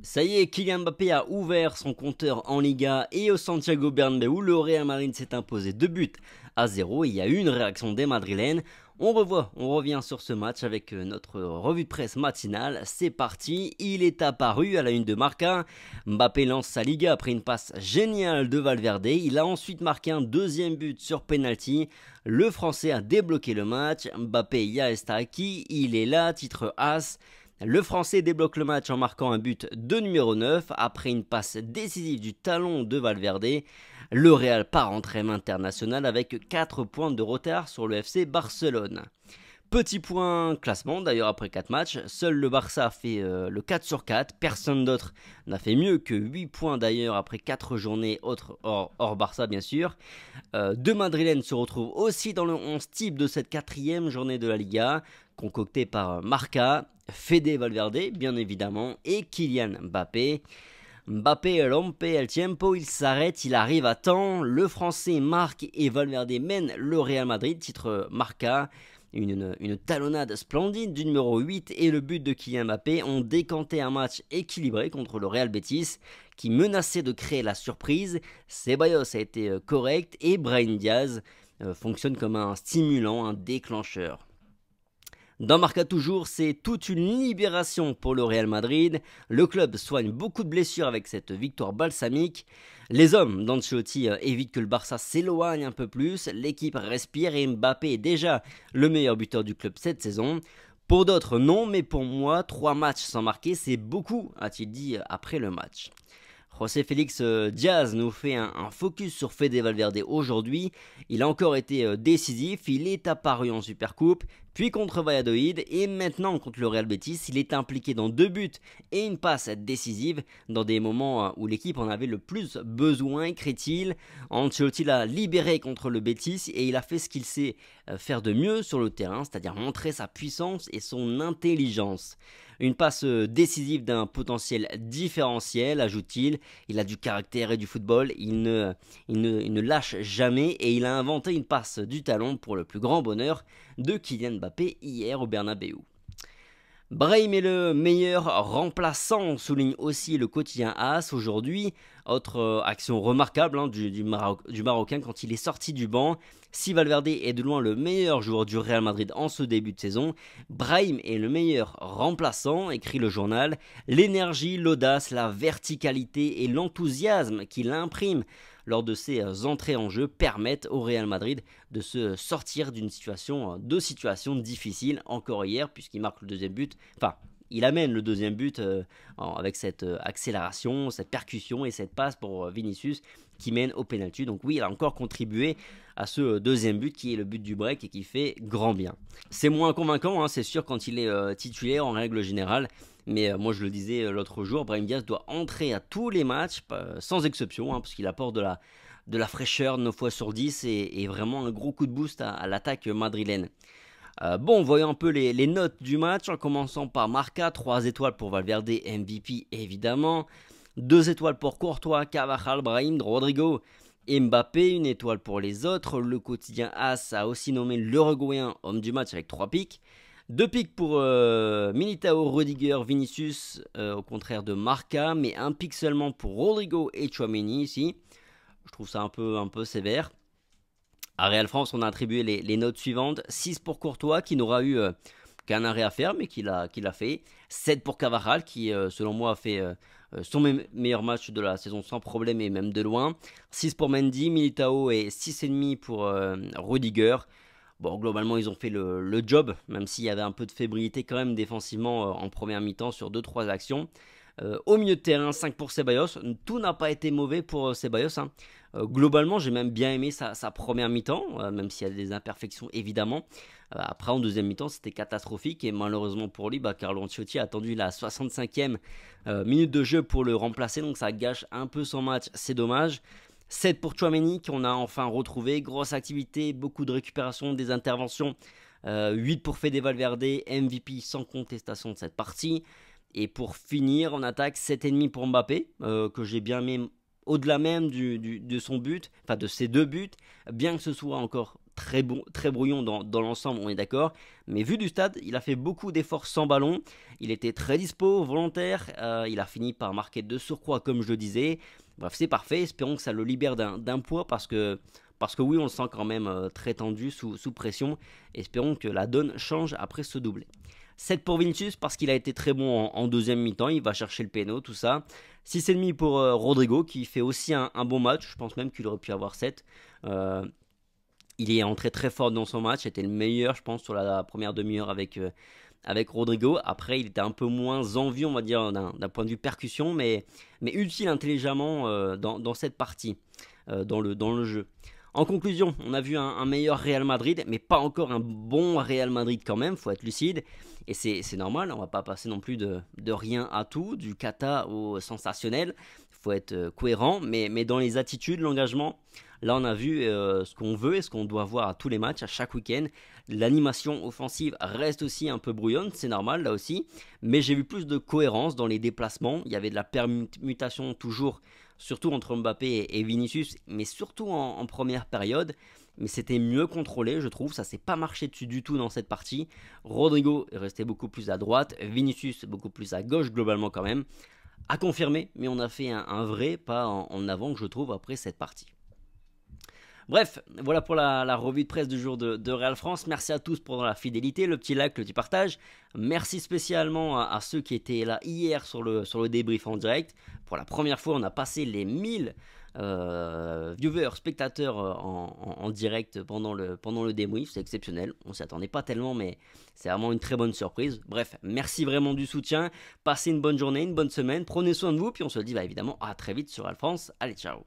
Ça y est, Kylian Mbappé a ouvert son compteur en Liga et au Santiago Bernabéu, le Real Madrid s'est imposé 2 buts à 0. Il y a eu une réaction des Madrilènes. On revient sur ce match avec notre revue de presse matinale. C'est parti, il est apparu à la une de Marca. Mbappé lance sa Liga après une passe géniale de Valverde. Il a ensuite marqué un deuxième but sur penalty. Le Français a débloqué le match. Mbappé ya está aquí, il est là, titre As. Le Français débloque le match en marquant un but de numéro 9 après une passe décisive du talon de Valverde. Le Real part en trêve internationale avec 4 points de retard sur le FC Barcelone. Petit point classement d'ailleurs après 4 matchs, seul le Barça a fait le 4 sur 4, personne d'autre n'a fait mieux que 8 points d'ailleurs après 4 journées hors Barça bien sûr. Deux Madrilènes se retrouvent aussi dans le 11 type de cette quatrième journée de la Liga, concoctée par Marca, Fede Valverde bien évidemment et Kylian Mbappé. Mbappé rompe el tiempo, il s'arrête, il arrive à temps, le Français marque et Valverde mène le Real Madrid, titre Marca. Une talonnade splendide du numéro 8 et le but de Kylian Mbappé ont décanté un match équilibré contre le Real Betis qui menaçait de créer la surprise. Ceballos a été correct et Brahim Diaz fonctionne comme un stimulant, un déclencheur. Dans Marca toujours, c'est toute une libération pour le Real Madrid. Le club soigne beaucoup de blessures avec cette victoire balsamique. Les hommes d'Ancelotti évitent que le Barça s'éloigne un peu plus. L'équipe respire et Mbappé est déjà le meilleur buteur du club cette saison. Pour d'autres, non, mais pour moi, 3 matchs sans marquer, c'est beaucoup, a-t-il dit après le match. José Félix Diaz nous fait un focus sur Fede Valverde aujourd'hui. Il a encore été décisif, il est apparu en Supercoupe, puis contre Valladolid et maintenant contre le Real Betis. Il est impliqué dans 2 buts et une passe décisive dans des moments où l'équipe en avait le plus besoin, écrit-il. Ancelotti l'a libéré contre le Betis et il a fait ce qu'il sait faire de mieux sur le terrain, c'est-à-dire montrer sa puissance et son intelligence. Une passe décisive d'un potentiel différentiel, ajoute-t-il. Il a du caractère et du football, il ne lâche jamais et il a inventé une passe du talon pour le plus grand bonheur de Kylian Mbappé hier au Bernabéu. Brahim est le meilleur remplaçant, souligne aussi le quotidien AS aujourd'hui. Autre action remarquable du Marocain quand il est sorti du banc. Si Valverde est de loin le meilleur joueur du Real Madrid en ce début de saison, Brahim est le meilleur remplaçant, écrit le journal. L'énergie, l'audace, la verticalité et l'enthousiasme qu'il imprime lors de ses entrées en jeu permettent au Real Madrid de se sortir de situations difficiles encore hier puisqu'il marque le deuxième but. Enfin, il amène le deuxième but avec cette accélération, cette percussion et cette passe pour Vinicius qui mène au penalty. Donc oui, il a encore contribué à ce deuxième but qui est le but du break et qui fait grand bien. C'est moins convaincant, c'est sûr, quand il est titulaire en règle générale. Mais moi je le disais l'autre jour, Brahim Diaz doit entrer à tous les matchs, sans exception, parce qu'il apporte de la fraîcheur 9 fois sur 10 et vraiment un gros coup de boost à l'attaque madrilène. Bon, voyons un peu les notes du match, en commençant par Marca, 3 étoiles pour Valverde, MVP évidemment, 2 étoiles pour Courtois, Carvajal, Brahim, Rodrigo et Mbappé, 1 étoile pour les autres. Le quotidien AS a aussi nommé l'Uruguayen homme du match avec 3 pics. 2 pics pour Militao, Rudiger, Vinicius, au contraire de Marca, mais 1 pic seulement pour Rodrigo et Tchouaméni ici. Je trouve ça un peu sévère. À Real France, on a attribué les notes suivantes. 6 pour Courtois, qui n'aura eu qu'un arrêt à faire, mais qui l'a fait. 7 pour Carvajal, qui selon moi a fait son meilleur match de la saison sans problème et même de loin. 6 pour Mendy, Militao et 6,5 pour Rudiger. Bon, globalement, ils ont fait le job, même s'il y avait un peu de fébrilité quand même défensivement en première mi-temps sur 2-3 actions. Au milieu de terrain, 5 pour Ceballos. Tout n'a pas été mauvais pour Ceballos. Globalement, j'ai même bien aimé sa première mi-temps, même s'il y a des imperfections évidemment. Après, en deuxième mi-temps, c'était catastrophique et malheureusement pour lui, Carlo Ancelotti a attendu la 65e minute de jeu pour le remplacer, donc ça gâche un peu son match, c'est dommage. 7 pour Tchouaméni qu'on a enfin retrouvé, grosse activité, beaucoup de récupération, des interventions. 8 pour Fede Valverde, MVP sans contestation de cette partie. Et pour finir en attaque, 7,5 pour Mbappé, que j'ai bien aimé au-delà même de son but, enfin de ses 2 buts, bien que ce soit encore très brouillon dans l'ensemble, on est d'accord. Mais vu du stade, il a fait beaucoup d'efforts sans ballon. Il était très dispo, volontaire. Il a fini par marquer de surcroît, comme je le disais. Bref, c'est parfait. Espérons que ça le libère d'un poids parce que oui, on le sent quand même très tendu, sous pression. Espérons que la donne change après ce doublé. 7 pour Vinicius parce qu'il a été très bon en deuxième mi-temps, il va chercher le péno, tout ça. 6,5 pour Rodrigo qui fait aussi un bon match, je pense même qu'il aurait pu avoir 7. Il est entré très fort dans son match, c'était le meilleur je pense sur la première demi-heure avec Rodrigo. Après il était un peu moins en vue on va dire d'un point de vue percussion, mais utile intelligemment dans cette partie, dans le jeu. En conclusion, on a vu un meilleur Real Madrid, mais pas encore un bon Real Madrid quand même, faut être lucide. Et c'est normal, on va pas passer non plus de rien à tout, du cata au sensationnel. Faut être cohérent, mais dans les attitudes, l'engagement, là on a vu ce qu'on veut et ce qu'on doit voir à tous les matchs, à chaque week-end. L'animation offensive reste aussi un peu brouillonne, c'est normal là aussi. Mais j'ai vu plus de cohérence dans les déplacements, il y avait de la permutation toujours, surtout entre Mbappé et Vinicius, mais surtout en première période. Mais c'était mieux contrôlé, je trouve. Ça s'est pas marché dessus du tout dans cette partie. Rodrigo est resté beaucoup plus à droite, Vinicius beaucoup plus à gauche globalement quand même. À confirmer, mais on a fait un vrai pas en avant que je trouve après cette partie. Bref, voilà pour la revue de presse du jour de Real France. Merci à tous pour la fidélité, le petit like, le petit partage. Merci spécialement à ceux qui étaient là hier sur le débrief en direct. Pour la première fois, on a passé les 1000 viewers, spectateurs en direct pendant le débrief. C'est exceptionnel, on s'y attendait pas tellement, mais c'est vraiment une très bonne surprise. Bref, merci vraiment du soutien. Passez une bonne journée, une bonne semaine. Prenez soin de vous, puis on se dit évidemment à très vite sur Real France. Allez, ciao.